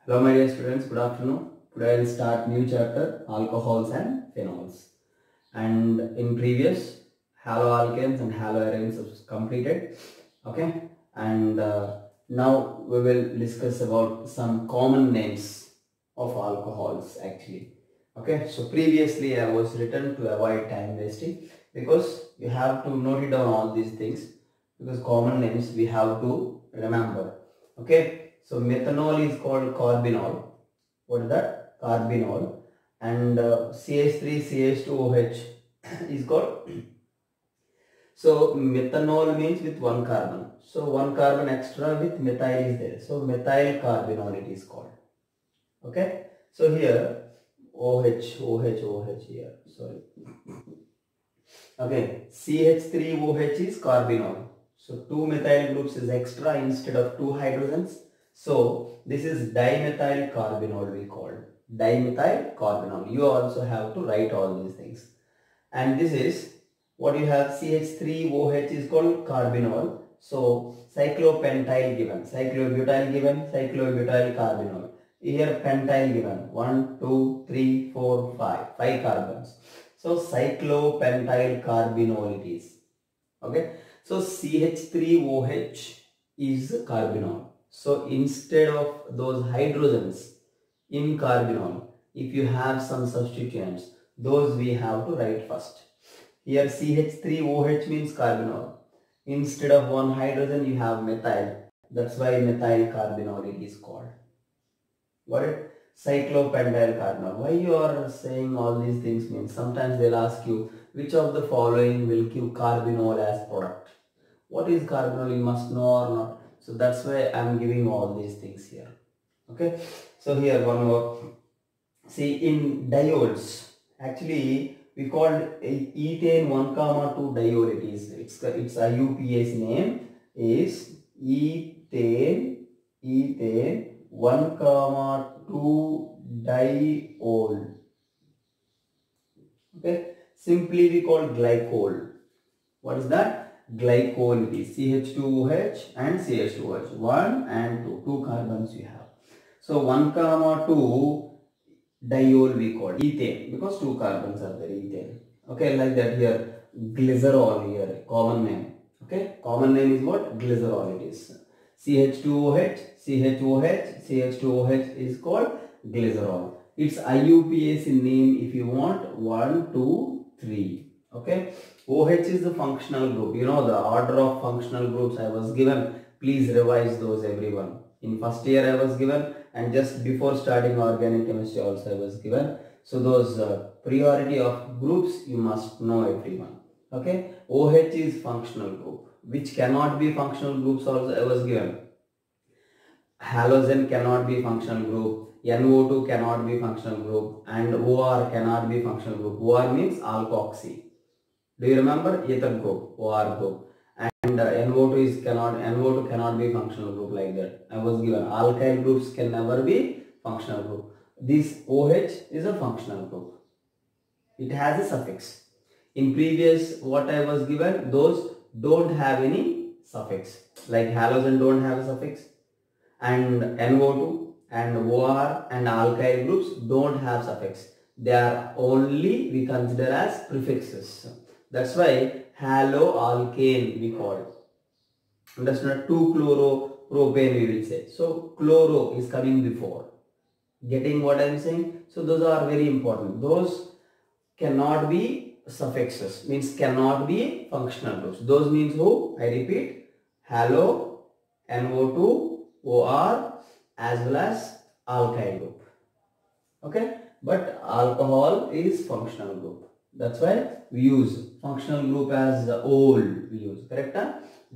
Hello my dear students, good afternoon. Today I will start new chapter alcohols and phenols. And in previous haloalkanes and haloarenes was completed. Okay, and now we will discuss about some common names of alcohols actually. Okay, so previously I was written to avoid time wasting because you have to note it down all these things because common names we have to remember. Okay, so methanol is called carbinol. What is that? Carbinol. And CH3CH2OH is called. So methanol means with one carbon. So one carbon extra with methyl is there. So methyl carbinol it is called. Okay. So here OH here. Sorry. Okay. CH3OH is carbinol. So two methyl groups is extra instead of two hydrogens. So this is dimethyl carbinol we call. Dimethyl carbinol. You also have to write all these things. And this is what you have. CH3OH is called carbinol. So cyclopentyl given, cyclobutyl given, cyclobutyl carbinol. Here pentyl given 1, 2, 3, 4, 5 carbons. So cyclopentyl carbinol it is. Okay. So CH3OH is carbinol. So instead of those hydrogens in carbinol, if you have some substituents, those we have to write first. Here CH3OH means carbinol. Instead of one hydrogen you have methyl. That's why methyl carbinol it is called. Got it? Cyclopentyl carbinol. Why you are saying all these things means sometimes they'll ask you which of the following will give carbinol as product. What is carbinol you must know or not. So that's why I am giving all these things here. Okay. So here one more. See in diols actually we called ethane 1,2 diol it is. Its IUPAC name is ethane 1,2 diol. Okay, simply we call glycol. What is that? Glycol is CH2OH and CH2OH. 1 and 2. 2 carbons you have. So 1,2 diol we call ethane because 2 carbons are there. Ethane. Okay, like that here. Glycerol here. Common name. Okay, common name is what? Glycerol it is. CH2OH, CHOH, CH2OH is called glycerol. Its IUPAC name if you want 1, 2, 3. Okay. OH is the functional group. You know the order of functional groups I was given. Please revise those everyone. In first year I was given and just before starting organic chemistry also I was given. So those priority of groups you must know everyone. Okay. OH is functional group. Which cannot be functional groups also I was given. Halogen cannot be functional group. NO2 cannot be functional group and OR cannot be functional group. OR means alkoxy. Do you remember ether group, OR group, and NO2 cannot be functional group like that. I was given alkyl groups can never be functional group. This OH is a functional group. It has a suffix. In previous what I was given, those don't have any suffix. Like halogen don't have a suffix, and NO2 and OR and alkyl groups don't have suffix. They are only we consider as prefixes. That's why haloalkane we call it. Understand? 2-chloropropane we will say. So chloro is coming before. Getting what I am saying? So those are very important. Those cannot be suffixes, means cannot be functional groups. Those means who? I repeat, halo, NO2, OR as well as alkyl group. Okay, but alcohol is functional group. That's why we use functional group as the ol we use. Correct?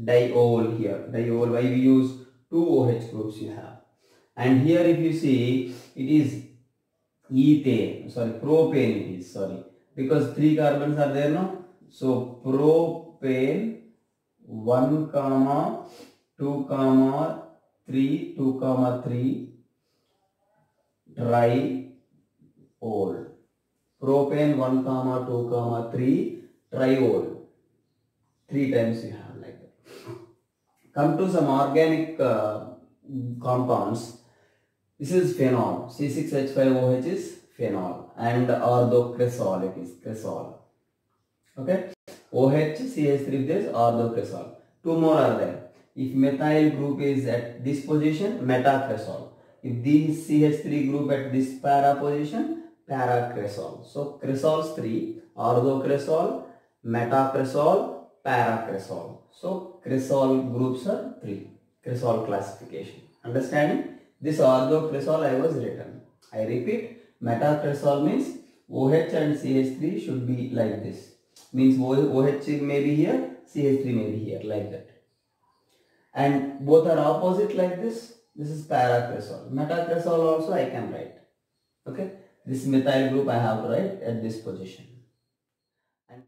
Diol here. Diol. Why we use 2 OH groups you have. And here if you see it is ethane. Sorry, propane it is. Sorry, because 3 carbons are there no. So propane 1, 2, 3, 2, 3 triol. Propane 1, 2, 3 triol. 3 times you have like that. Come to some organic compounds. This is phenol. C6H5OH is phenol, and orthocresol, it is cresol. Okay, OH CH3 this orthocresol. Two more are there. If methyl group is at this position, metacresol. If this CH3 group at this para position, paracresol. So cresols 3: orthocresol, metacresol, paracresol. So cresol groups are 3. Cresol classification. Understanding? This orthocresol I was written. I repeat, metacresol means OH and CH3 should be like this. Means OH may be here, CH3 may be here, like that. And both are opposite like this. This is paracresol. Metacresol also I can write. Okay. This methyl group I have to write at this position. And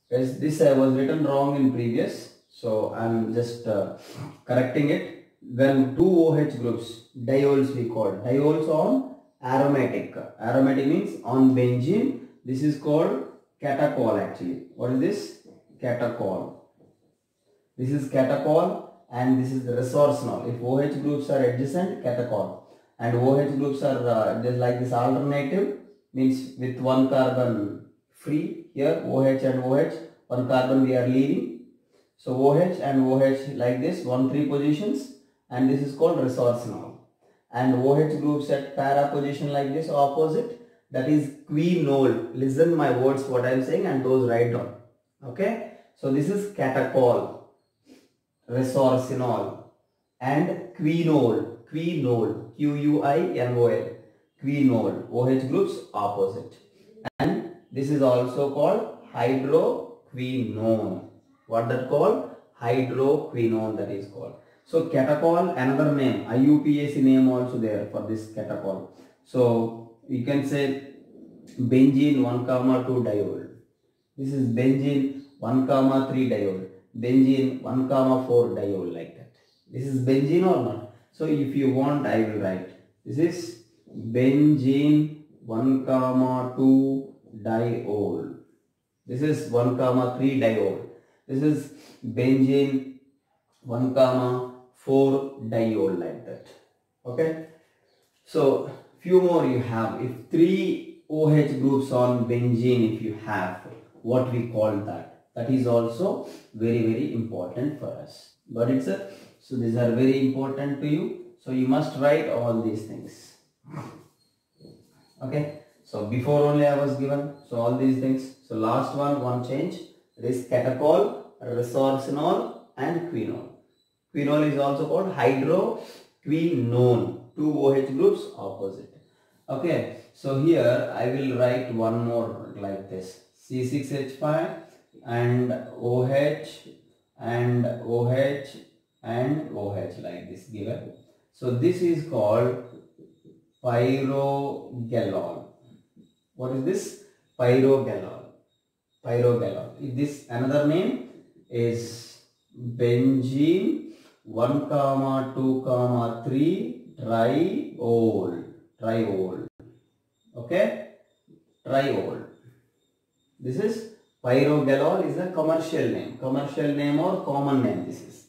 as this I was written wrong in previous, so I am just correcting it. When two OH groups, diols we call, diols on aromatic. Aromatic means on benzene. This is called catechol actually. What is this? Catechol. This is catechol and this is resorcinol. If OH groups are adjacent, catechol. And OH groups are just like this alternative, means with one carbon free here, OH and OH, one carbon we are leaving. So OH and OH like this, 1,3 positions, and this is called resorcinol. And OH groups at para position like this, opposite, that is quinol. Listen my words what I am saying and those write down. Okay. So this is catechol, resorcinol, and quinol, quinol, Q-U-I-N-O-L, quinol. OH groups opposite. And this is also called hydroquinone. What that called? Hydroquinone, that is called. So catechol, another name, IUPAC name also there for this catechol. So you can say benzene 1,2 diol. This is benzene 1,3 diol. Benzene 1,4 diol, like that. This is benzene or not? So if you want, I will write. This is benzene 1,2 diol. This is 1,3 diol. This is benzene 1,4 diol, like that. Okay. So few more you have. If 3 OH groups on benzene, if you have, what we call that? That is also very important for us. Got it, sir? So these are very important to you. So you must write all these things. Okay. So before only I was given. So all these things. So last one change. There is catechol, resorcinol, and quinol. Quinol is also called hydroquinone. 2 OH groups opposite. Okay. So here I will write one more like this. C6H5 and OH and OH and OH, like this given. So this is called pyrogalol. What is this? Pyrogalol. Pyrogalol. This another name is benzene 1,2,3 triol. Triol. Okay? Triol. This is pyrogalol is a commercial name or common name. This is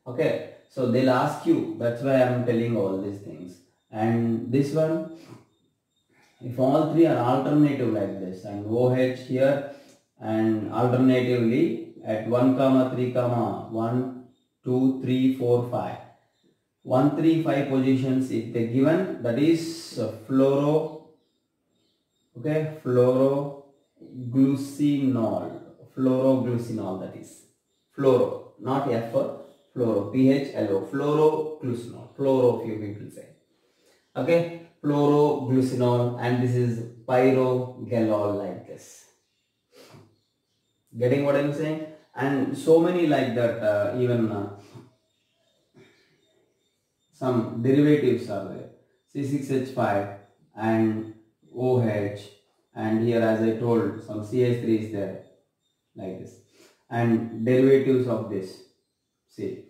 okay. So they'll ask you. That's why I am telling all these things. And this one, if all three are alternative like this, and OH here, and alternatively at 1,3, 1, 2, 3, 4, 5. 1, 3, 5 positions if they given, that is fluoro. Okay, fluoroglucinol. Fluoroglucinol, that is fluoro, not F, fluoro, PHLO, fluoroglucinol. Fluoro, few people say. Okay, fluoroglucinol, and this is pyrogalol, like this. Getting what I am saying? And so many like that, even some derivatives are there. C6H5 and OH, and here as I told, some CH3 is there, like this. And derivatives of this, see,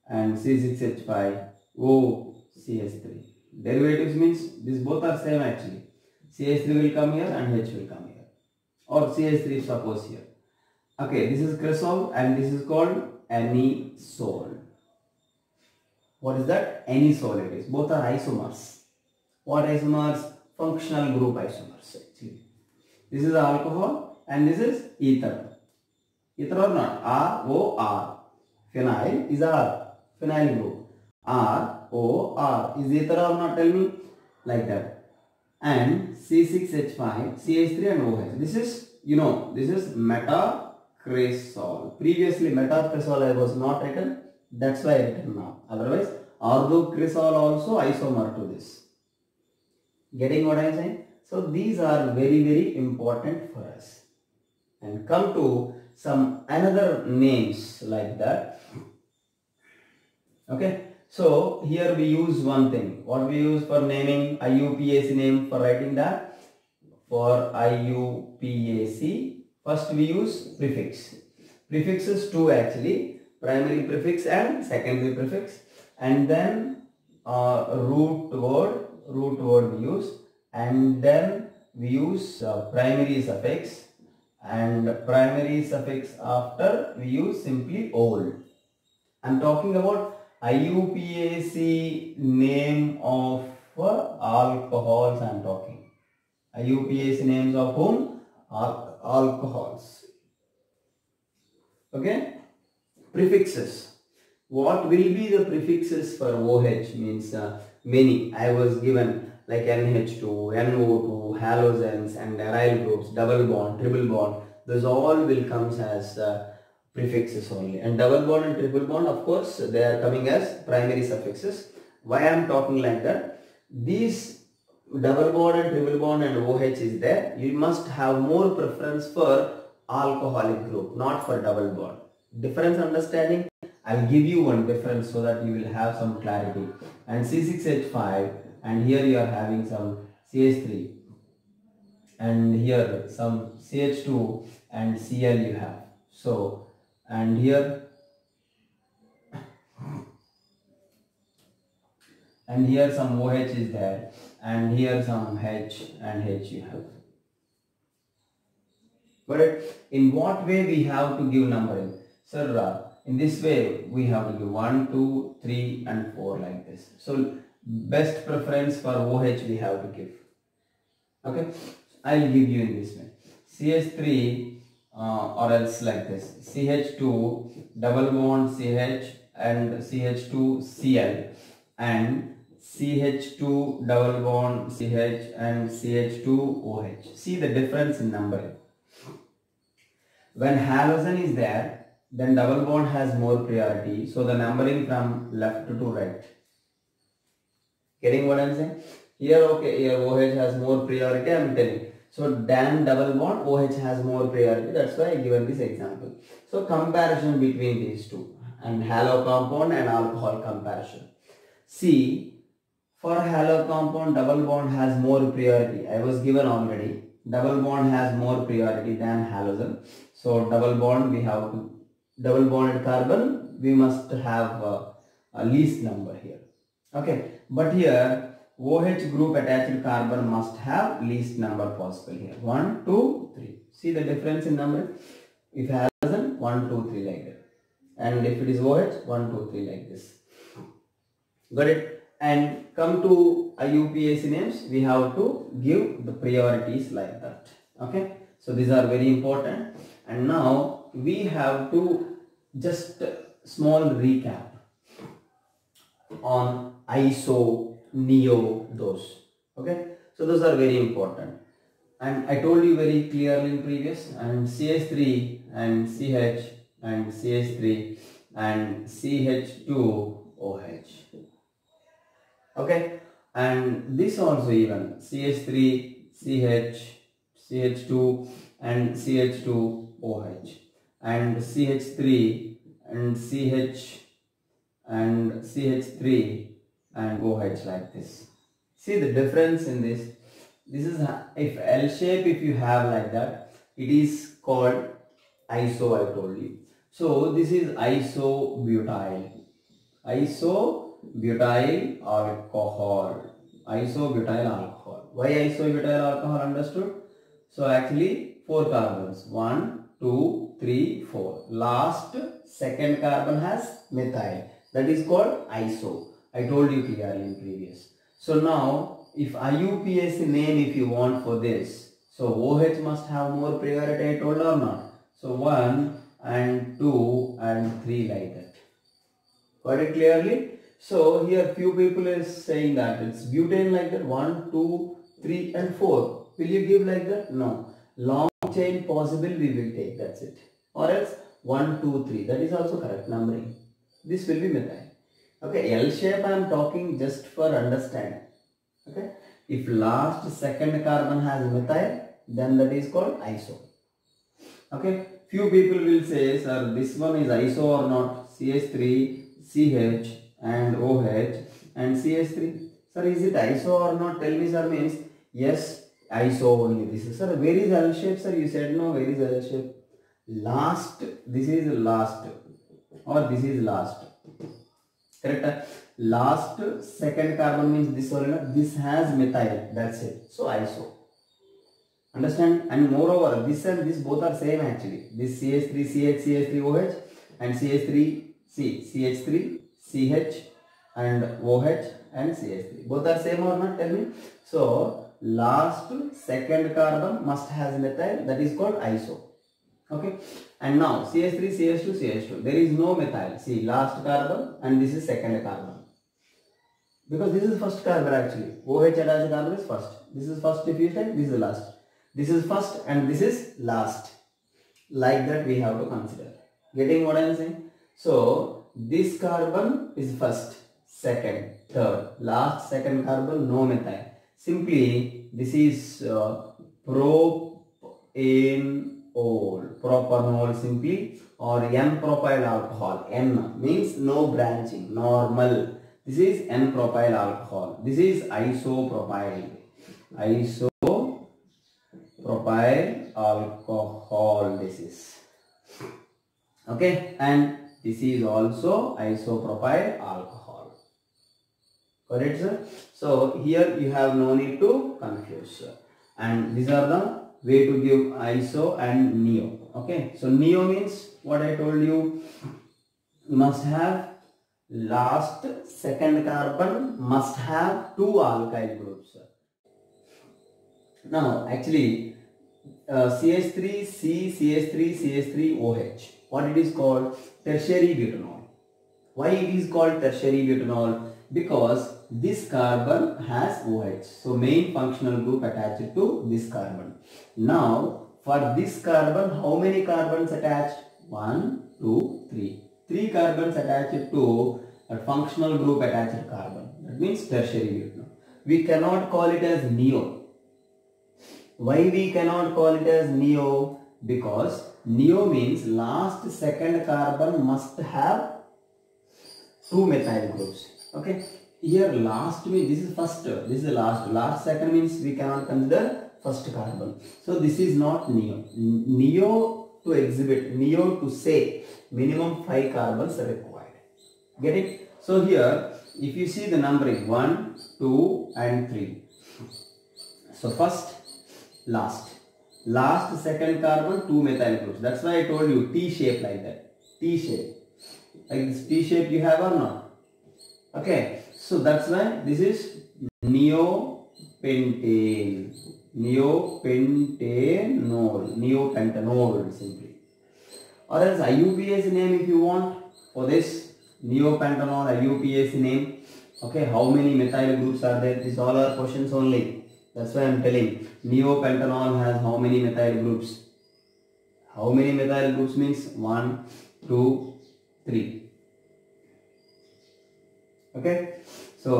and C6H5, OCH3. Derivatives means these both are same actually. CH3 will come here and H will come here, or CH3 suppose here. Okay, this is cresol and this is called anisole. What is that? Any solid is. Both are isomers. What isomers? Functional group isomers actually. This is alcohol and this is ether. Ether or not? ROR. Phenyl is R. Phenyl group. ROR. Is ether or not? Tell me. Like that. And C6H5, CH3 and OH. This is, this is metacresol. Previously metacresol I was not written. That's why I written now. Otherwise, orthocresol also isomer to this. Getting what I am saying? So these are very, very important for us. And come to some another names like that. Okay. So here we use one thing. What we use for naming IUPAC name for writing that? For IUPAC, first we use prefix. Prefixes two actually. Primary prefix and secondary prefix. And then root word we use. And then we use primary suffix. And primary suffix after we use simply old. I am talking about IUPAC name of alcohols I am talking. IUPAC names of whom? Alcohols. Okay. Prefixes. What will be the prefixes for OH? Means many. I was given like NH2, NO2, halogens and aryl groups, double bond, triple bond. Those all will come as prefixes only. And double bond and triple bond, of course, they are coming as primary suffixes. Why I am talking like that? These double bond and triple bond and OH is there. You must have more preference for alcoholic group, not for double bond. Difference understanding? I will give you one difference so that you will have some clarity. And C6H5, and here you are having some CH3, and here some CH2 and Cl you have. So, and here some OH is there, and here some H and H you have. Got it? In what way we have to give numbering? Sir, in this way we have to give 1, 2, 3 and 4 like this. So best preference for OH we have to give. Okay, I will give you in this way. CH3 or else like this. CH2 double bond CH and CH2 Cl and CH2 double bond CH and CH2 OH. See the difference in numbering. When halogen is there, then double bond has more priority. So the numbering from left to right. Getting what I am saying? Here, okay, here OH has more priority, I am telling. So than double bond, OH has more priority. That's why I given this example. So comparison between these two, and halo compound and alcohol comparison. See, for halo compound, double bond has more priority. I was given already. Double bond has more priority than halogen. So double bond we have to, double bonded carbon we must have a least number here. Okay, but here OH group attached carbon must have least number possible here. 1, 2, 3. See the difference in number? If halogen, 1, 2, 3 like that. And if it is OH, 1, 2, 3 like this. Got it? And come to IUPAC names, we have to give the priorities like that. Okay, so these are very important. And now we have to just small recap on ISO, NEO, those. Okay, so those are very important. And I told you very clearly in previous, and CH3 and CH and CH3 and CH2OH. Okay, and this also even CH3, CH, CH2 and CH2OH and CH3 and CH and CH3 and OH like this. See the difference in this. This is, if L shape if you have like that, it is called iso, I told you. So this is isobutyl. Isobutyl alcohol. Isobutyl alcohol. Why isobutyl alcohol? Understood? So actually 4 carbons. 1, 2, 3, 4. Last second carbon has methyl. That is called iso. I told you clearly in previous. So now, if IUPAC name if you want for this, so OH must have more priority, I told or not? So 1 and 2 and 3 like that. Got it clearly? So here few people is saying that it's butane like that, 1, 2, 3 and 4. Will you give like that? No. Long chain possible we will take, that's it. Or else 1, 2, 3. That is also correct numbering. This will be methyl. Okay, L shape I am talking just for understanding. Okay, if last second carbon has methyl, then that is called iso. Okay, few people will say, sir, this one is iso or not? CH3, CH and OH and CH3. Sir, is it iso or not? Tell me, sir. Means yes, iso only. This is, sir, where is L shape, sir? You said no. Where is L shape? Last, this is last or this is last. Correct? Last second carbon means this one. This has methyl. That's it. So iso. Understand? And moreover, this and this both are same actually. This CH3, CH, CH3, OH and CH3, C, CH3, CH and OH and CH3. Both are same or not? Tell me. So last second carbon must has methyl. That is called iso. Okay. And now CH3, CH2, CH2. There is no methyl. See, last carbon and this is second carbon. Because this is first carbon actually. OH attached carbon is first. This is first diffusion, this is last. This is first and this is last. Like that we have to consider. Getting what I am saying? So this carbon is first, second, third. Last second carbon, no methyl. Simply this is propanol simply, or N-propyl alcohol. N means no branching, normal. This is N-propyl alcohol. This is isopropyl. Isopropyl alcohol. This is. Okay. And this is also isopropyl alcohol. Correct, sir? So here you have no need to confuse, sir. And these are the way to give iso and neo. Okay. So neo means what I told you. You must have last second carbon must have 2 alkyl groups. Now actually CH3C, CH3, CH3OH. What it is called? Tertiary butanol. Why it is called tertiary butanol? Because this carbon has OH. So main functional group attached to this carbon. Now for this carbon, how many carbons attached? 1, 2, 3. 3 carbons attached to a functional group attached carbon. That means tertiary butanol. We cannot call it as neo. Why we cannot call it as neo? Because neo means last second carbon must have 2 methyl groups. Okay. Here last means this is first, this is last. Last second means we cannot consider first carbon. So this is not neo. Neo to exhibit, neo to say minimum 5 carbons are required. Get it? So here if you see the numbering 1, 2 and 3. So first, last second carbon 2 methyl groups. That's why I told you T shape like that. T shape. Like this T shape you have or not? Okay. So that's why this is neopentane. Neopentanol simply. Or else IUPAC name if you want for this neopentanol IUPAC name. Okay, how many methyl groups are there? These all are questions only. That's why I am telling. Neopentanol has how many methyl groups? How many methyl groups means 1, 2, 3. Okay. So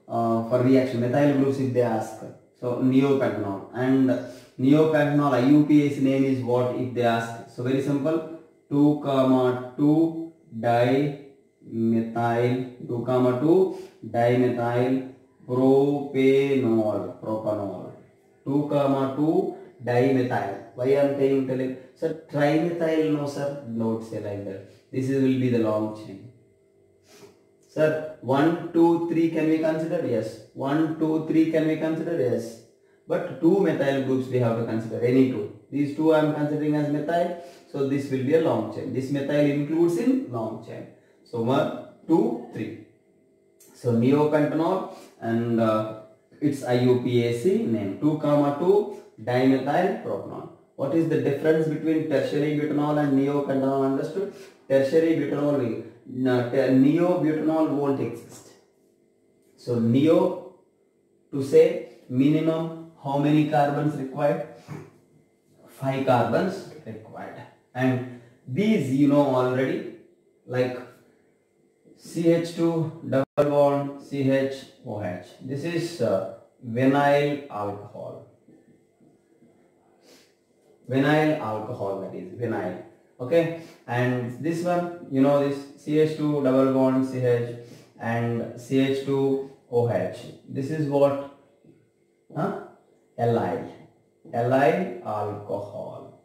for reaction methyl groups if they ask. So neopentanol, and neopentanol IUPAC name is what if they ask? So very simple. 2,2 dimethyl propanol. 2,2 dimethyl. Why I am telling? Sir, trimethyl, no sir, don't say like that. This will be the long chain. Sir, 1, 2, 3 can we consider? Yes. 1, 2, 3 can we consider? Yes. But 2 methyl groups we have to consider, any 2. These 2 I am considering as methyl. So this will be a long chain. This methyl includes in long chain. So 1, 2, 3. So neopentanol, and its IUPAC name 2,2 dimethyl propanol. What is the difference between tertiary butanol and neopentanol? Understood? Tertiary butanol, neobutanol won't exist. So neo, to say minimum, how many carbons required? 5 carbons required. And these you know already, like CH2 double bond CHOH. This is vinyl alcohol. Vinyl alcohol, that is vinyl. Okay, and this one, you know, this CH2 double bond CH and CH2OH. This is what? Allyl alcohol.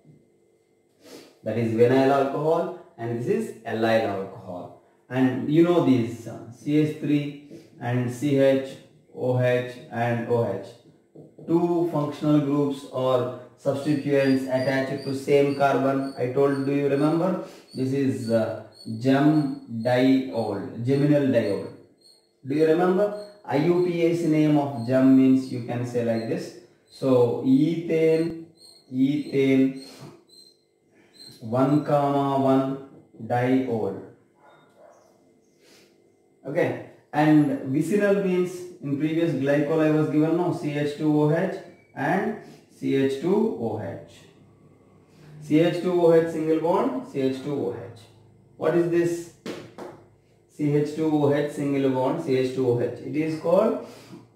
That is vinyl alcohol, and this is allyl alcohol. And you know these CH3 and CH, OH and OH. Two functional groups or substituents attached to same carbon. I told, do you remember? This is gem diol, geminal diol. Do you remember? IUPAC name of gem means you can say like this. So ethane 1,1 diol. Okay, and vicinal means, in previous glycol I was given no CH2OH and CH2OH. CH2OH single bond CH2OH. What is this? CH2OH single bond CH2OH. It is called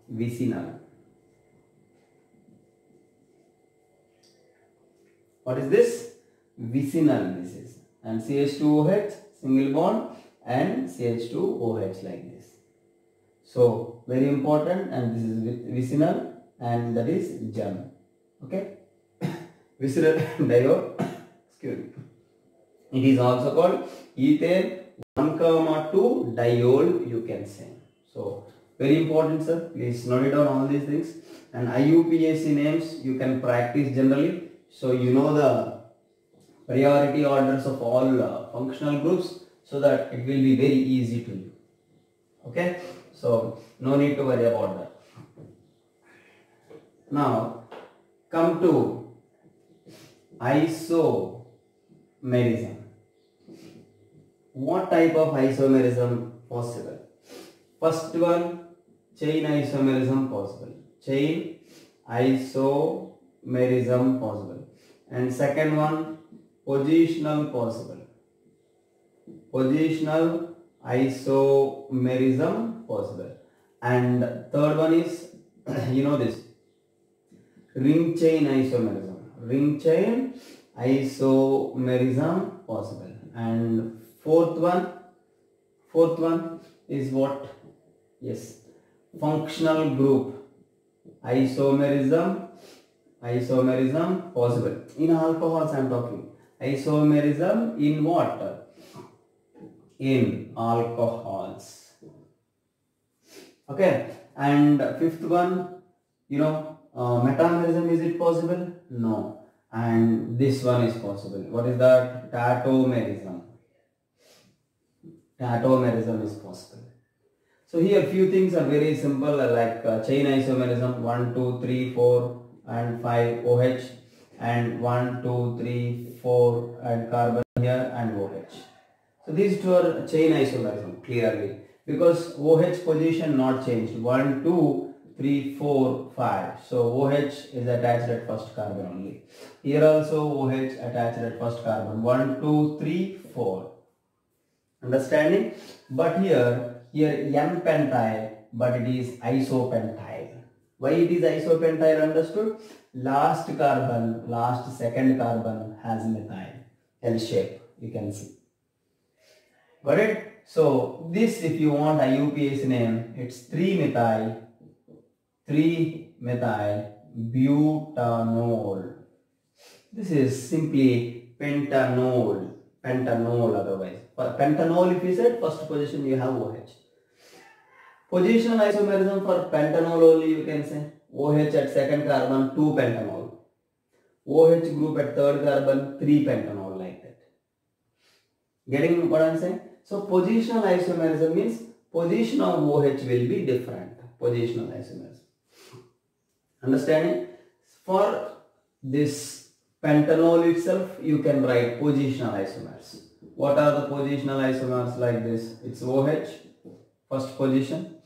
vicinal. What is this? Vicinal. This is, and CH2OH single bond and CH2OH like this. So very important, and this is vicinal, and that is gem. Okay, vicinal diol. Excuse me. It is also called ethane 1,2 diol, you can say. So very important, sir. Please note it down all these things. And IUPAC names you can practice generally. So you know the priority orders of all functional groups, so that it will be very easy to you. Okay, so no need to worry about that. Now come to isomerism. What type of isomerism possible? First one, chain isomerism possible. Chain isomerism possible. And second one, positional possible. Positional isomerism possible. And third one is, you know this, ring chain isomerism. Ring chain isomerism possible. And fourth one is what? Yes, functional group isomerism possible. In alcohols I am talking. Isomerism in what? In alcohols. Okay, and fifth one, you know, metamerism, is it possible? No. And this one is possible. What is that? Tautomerism. Tautomerism is possible. So here few things are very simple, like chain isomerism 1, 2, 3, 4 and 5 OH, and 1, 2, 3, 4 and carbon here and OH. So these two are chain isomerism clearly, because OH position not changed. 1, 2, 3, 4, 5. So OH is attached at first carbon only. Here also OH attached at first carbon. 1, 2, 3, 4. Understanding? But here N-pentyl, but it is isopentyl. Why it is isopentyl? Understood? Last second carbon has methyl, L shape, you can see. Got it? So this, if you want IUPAC name, it's 3-methyl-butanol. This is simply pentanol otherwise. For pentanol, if you said first position, you have OH. Positional isomerism for pentanol only, you can say OH at second carbon 2-pentanol, OH group at third carbon 3-pentanol, like that. Getting what I am saying? So positional isomerism means position of OH will be different. Positional isomers. Understanding? For this pentanol itself, you can write positional isomers. What are the positional isomers like this? It's OH, first position,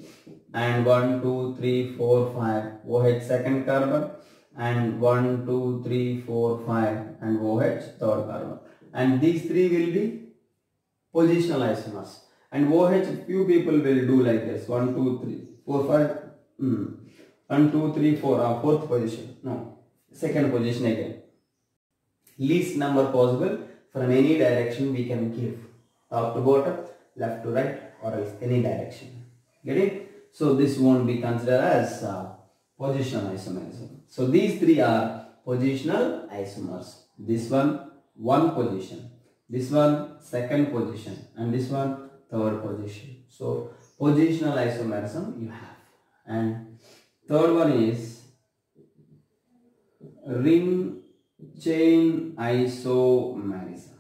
and 1, 2, 3, 4, 5, OH second carbon, and 1, 2, 3, 4, 5, and OH third carbon. And these three will be positional isomers. And OH, few people will do like this: 1, 2, 3, 4, 5. 1, 2, 3, 4. Fourth position. No, second position again. Least number possible from any direction we can give. Top to bottom, left to right, or else any direction. Get it? So this won't be considered as positional isomerism. So these three are positional isomers. This one position. This one second position, and this one third position. So positional isomerism you have. And third one is ring chain isomerism.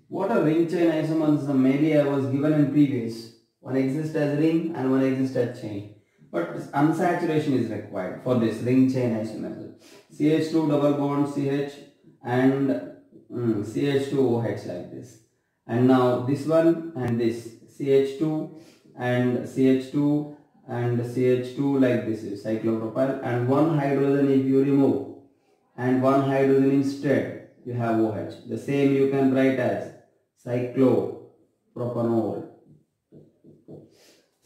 What are ring chain isomerism? Maybe I was given in previous. One exists as ring and one exists as chain. But unsaturation is required for this ring chain isomerism. CH2 double bond CH and CH2OH like this. And now this one and this CH2 and CH2 and CH2 like this is cyclopropyl, and one hydrogen if you remove and one hydrogen instead you have OH. The same you can write as cyclopropanol.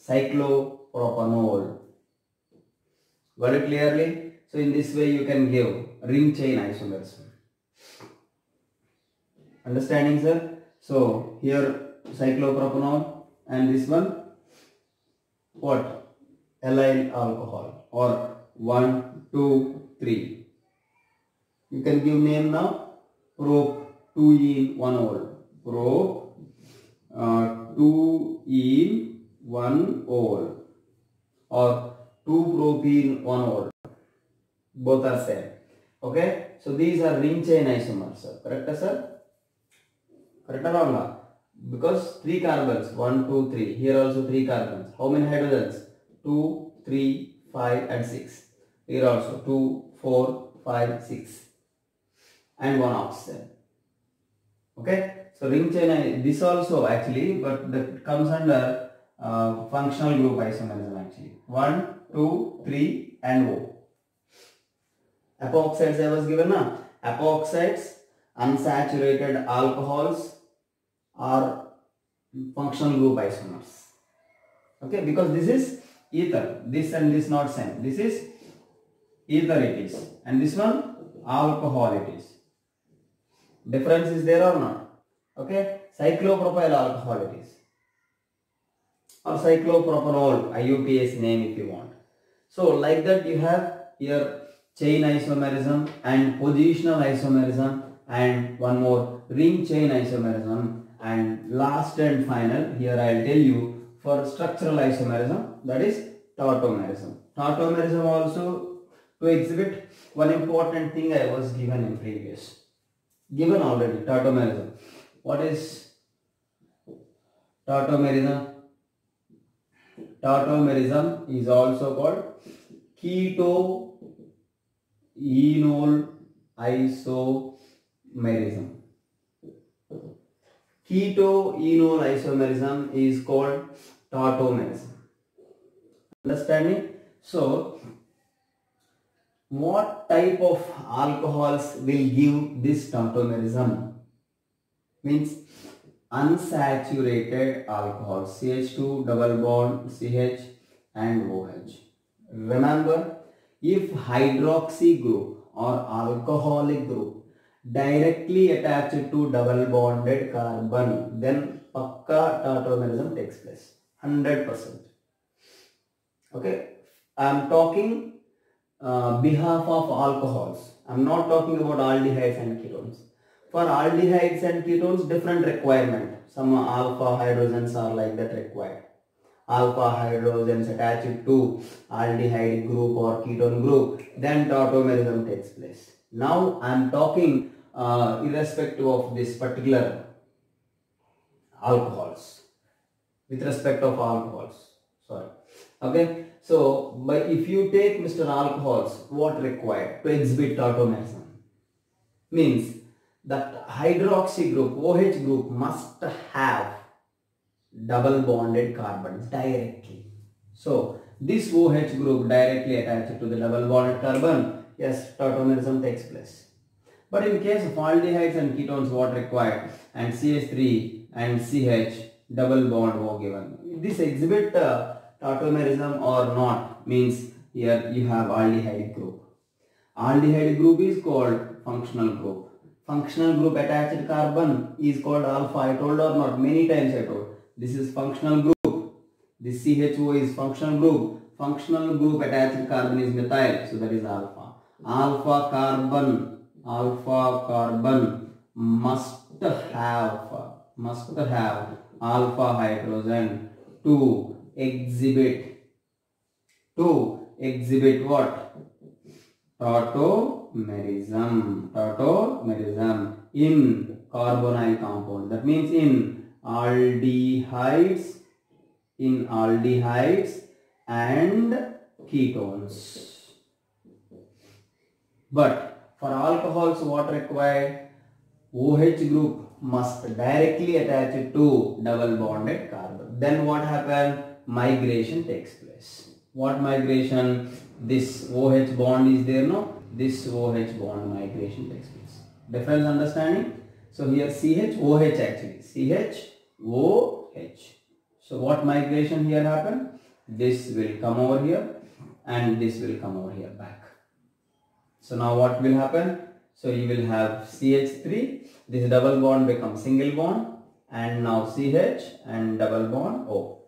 Cyclopropanol. Got it clearly? So in this way you can give ring chain isomerism. Understanding, sir? So here cyclopropanol, and this one what? Allyl alcohol, or 1, 2, 3. You can give name now. Prop 2-ene-1-ol. Prop 2-ene-1-ol, or 2-propene-1-ol. Both are same. Okay. So these are ring chain isomers, sir. Correct, sir? Correct or wrong? Because 3 carbons, 1, 2, 3. Here also 3 carbons. How many hydrogens? 2, 3, 5 and 6. Here also 2, 4, 5, 6. And 1 oxygen. Okay. So ring chain, this also actually, but that comes under functional group isomerism actually. 1, 2, 3 and O. Epoxides I was given now. Epoxides, unsaturated alcohols are functional group isomers. Okay, because this is ether. This and this not same. This is ether it is. And this one alcohol it is. Difference is there or not? Okay, cyclopropyl alcohol it is. Or cyclopropanol, IUPAC name if you want. So like that you have here chain isomerism and positional isomerism, and one more ring chain isomerism, and last and final here I will tell you for structural isomerism, that is tautomerism. Tautomerism also to exhibit one important thing I was given in previous. Given already tautomerism. What is tautomerism? Tautomerism is also called keto-enol isomerism. Keto-enol isomerism is called tautomerism. Understanding? So, what type of alcohols will give this tautomerism? Means unsaturated alcohol, CH2 double bond CH and OH. Remember, if hydroxy group or alcoholic group directly attached to double bonded carbon, then pakka tautomerism takes place, 100%. Okay, I am talking behalf of alcohols. I am not talking about aldehydes and ketones. For aldehydes and ketones, different requirement. Some alpha hydrogens are like that required. Alpha hydrogens attached to aldehyde group or ketone group, then tautomerism takes place. Now I am talking irrespective of this particular alcohols. with respect of alcohols. Sorry. Okay. So, if you take Mr. Alcohols, what required to exhibit tautomerism? Means that hydroxy group, OH group must have double bonded carbon directly. So, this OH group directly attached to the double bonded carbon, yes, tautomerism takes place. But in case of aldehydes and ketones, what required? And CH3 and CH double bond O given. This exhibit tautomerism or not means here you have aldehyde group. Aldehyde group is called functional group. Functional group attached carbon is called alpha. I told or not? Many times I told. This is functional group. This CHO is functional group. Functional group attached carbon is methyl. So that is alpha. Alpha carbon must have alpha hydrogen to exhibit what? Tautomerism in carbonyl compound. That means in aldehydes and ketones. But for alcohols, what required? OH group must directly attach it to double bonded carbon. Then what happened? Migration takes place. What migration? This OH bond is there, no? This OH bond migration takes place. Difference understanding? So here CHOH actually. CHOH. So what migration here happen? This will come over here and this will come over here back. So now what will happen? So you will have CH3, this double bond becomes single bond, and now CH and double bond O.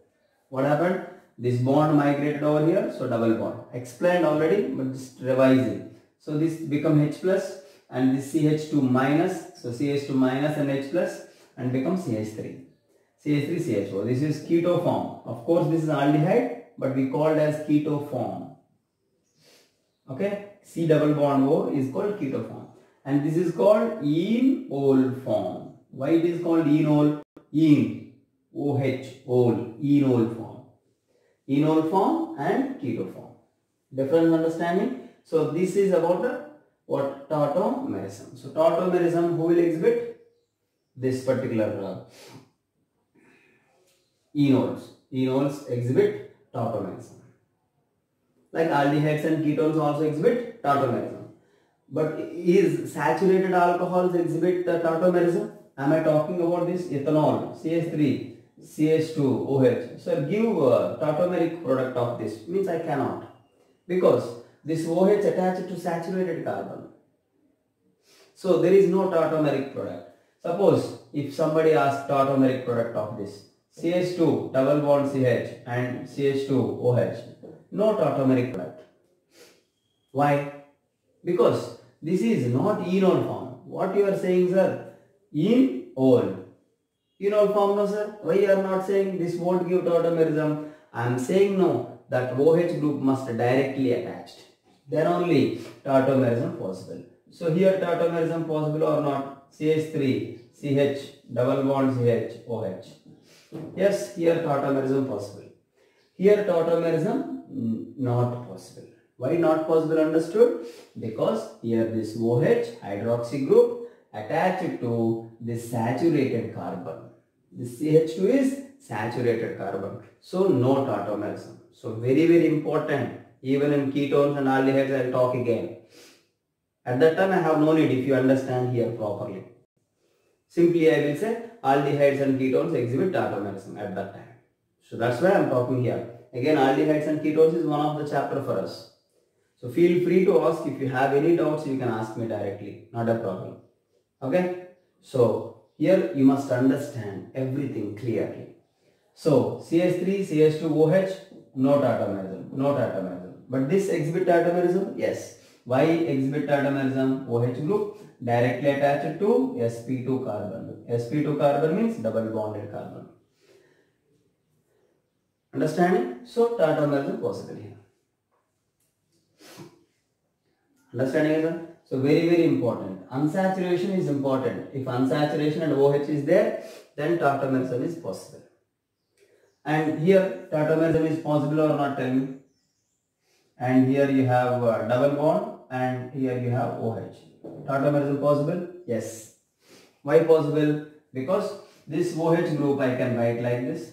What happened? This bond migrated over here, so double bond. Explained already, but just revising. So this become H plus and this CH2 minus, so CH2 minus and H plus and becomes CH3. CH3, CHO. This is keto form. Of course, this is aldehyde, but we called as keto form. Okay, C double bond O is called keto form. And this is called enol form. Why it is called enol? En, OH, ol, enol form. Enol form and keto form. Different understanding? So this is about what? Tautomerism. So tautomerism, who will exhibit? This particular enols. Enols exhibit tautomerism. Like aldehydes and ketones also exhibit tautomerism. But is saturated alcohols exhibit tautomerism? Am I talking about this? Ethanol, CH3, CH2, OH. So give tautomeric product of this. Means I cannot. Because this OH attached to saturated carbon. So there is no tautomeric product. Suppose if somebody asks tautomeric product of this. CH2 double bond CH and CH2 OH. No tautomeric product. Why? Because this is not enol form. What you are saying, sir? Enol. Enol form, no, sir? Why you are not saying this won't give tautomerism? I am saying no, that OH group must directly attached. Then only tautomerism possible. So here tautomerism possible or not? CH3, CH, double bond CH, OH. Yes, here tautomerism possible. Here tautomerism not possible. Why not possible? Understood? Because here this OH hydroxy group attached to this saturated carbon. This CH2 is saturated carbon. So no tautomerism. So very important. Even in ketones and aldehydes I will talk again. At that time I have no need if you understand here properly. Simply I will say aldehydes and ketones exhibit tautomerism at that time. So that's why I am talking here. Again, aldehydes and ketones is one of the chapter for us. So feel free to ask. If you have any doubts, you can ask me directly. Not a problem. Okay. So here you must understand everything clearly. So CH3, CH2, OH, no tautomerism. No tautomerism. But this exhibit tautomerism? Yes. Why exhibit tautomerism? OH group directly attached to sp2 carbon. sp2 carbon means double bonded carbon. Understanding? So tautomerism possible here. Understanding, sir? So very important. Unsaturation is important. If unsaturation and OH is there, then tautomerism is possible. And here tautomerism is possible or not, tell me. And here you have double bond and here you have OH. Tautomerism possible? Yes. Why possible? Because this OH group I can write like this.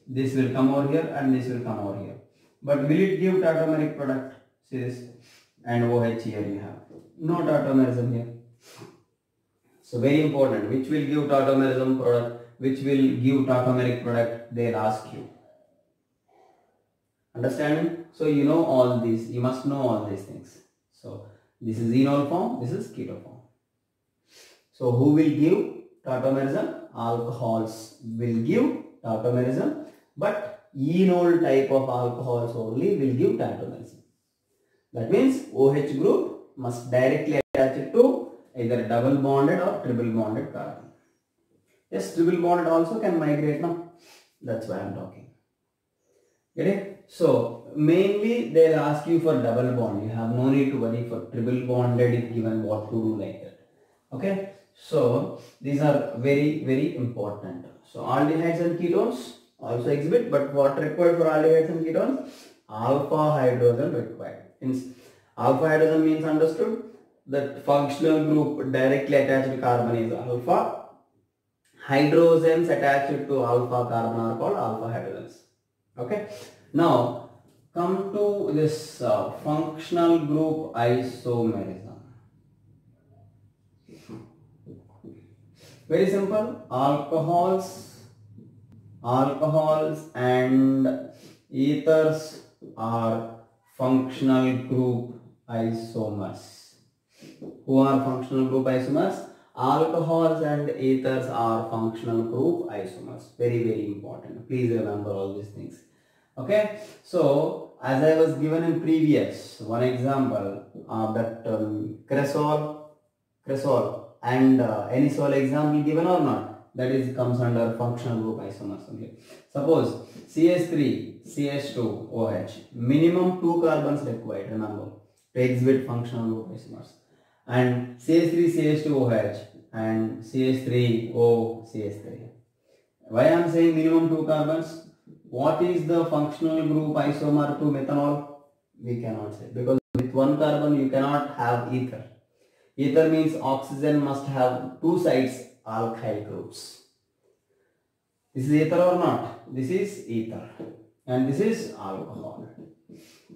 This will come over here and this will come over here. But will it give tautomeric product? See this. And OH here you have. No tautomerism here. So very important. Which will give tautomerism product? Which will give tautomeric product? They'll ask you. Understanding? So you know all these. You must know all these things. So this is enol form. This is keto form. So who will give tautomerism? Alcohols will give tautomerism. But enol type of alcohols only will give tautomerism. That means OH group must directly attach it to either double bonded or triple bonded carbon. Yes, triple bonded also can migrate now. That's why I am talking. Get it? So mainly they will ask you for double bond. You have no need to worry for triple bonded if given what to do like that. Okay. So these are very important. So aldehydes and ketones also exhibit, but what required for aldehydes and ketones? Alpha hydrogen required. Means alpha hydrogen means understood that functional group directly attached to carbon is alpha. Hydrogens attached to alpha carbon are called alpha hydrogens. Okay. Now come to this functional group isomerism. Very simple. Alcohols and ethers are functional group isomers. Who are functional group isomers? Alcohols and ethers are functional group isomers. Very important. Please remember all these things. Okay. So as I was given in previous one example that cresol and anisole example given or not, that is comes under functional group isomers only. Suppose CH3 CH2 OH, minimum 2 carbons required, remember, to exhibit functional group isomers, and CH3 CH2 OH and CH3O CH3. Why I am saying minimum 2 carbons? What is the functional group isomer to methanol? We cannot say, because with 1 carbon you cannot have ether. Ether means oxygen must have 2 sides, alkyl groups. This is ether or not? This is ether and this is alcohol.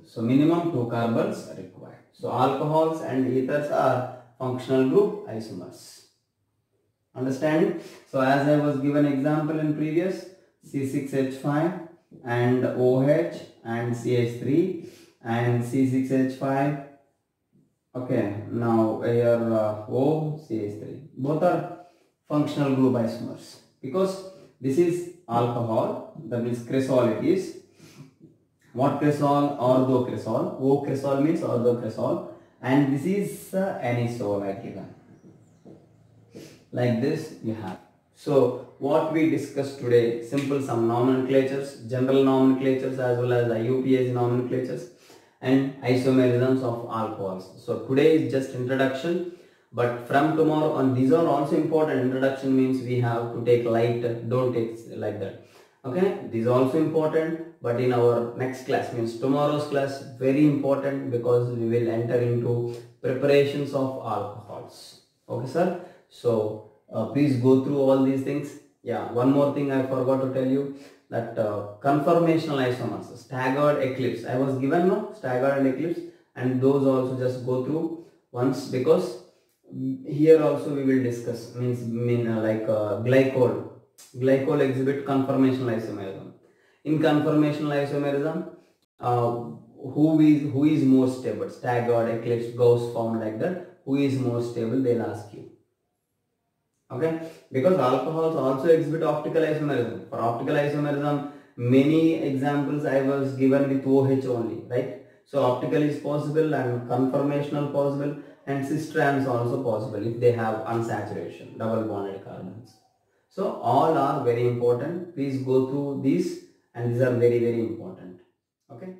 So minimum 2 carbons are required. So alcohols and ethers are functional group isomers. Understand? So as I was given example in previous, C6H5 and OH and CH3 and C6H5. Okay, now here O CH3. Both are functional group isomers because this is alcohol, that means cresol it is. What cresol? Orthocresol. O cresol means orthocresol, and this is anisole I given. Like this you have. So what we discussed today, simple some nomenclatures, general nomenclatures as well as IUPAC nomenclatures and isomerisms of alcohols. So today is just introduction, but from tomorrow on, these are also important. Introduction means we have to take light, don't take like that. Okay, these are also important, but in our next class, means tomorrow's class, very important because we will enter into preparations of alcohols. Okay sir, so please go through all these things. Yeah, one more thing I forgot to tell you, that conformational isomers, staggered eclipse, I was given no staggered and eclipse, and those also just go through once, because here also we will discuss, glycol exhibit conformational isomerism. In conformational isomerism, who is more stable, staggered, eclipse, Gauss form, like that, who is more stable, they'll ask you. Okay, because alcohols also exhibit optical isomerism. For optical isomerism, many examples I was given with OH only, right? So optical is possible and conformational possible, and cis trans also possible if they have unsaturation, double bonded carbons. So all are very important. Please go through these, and these are very important. Okay.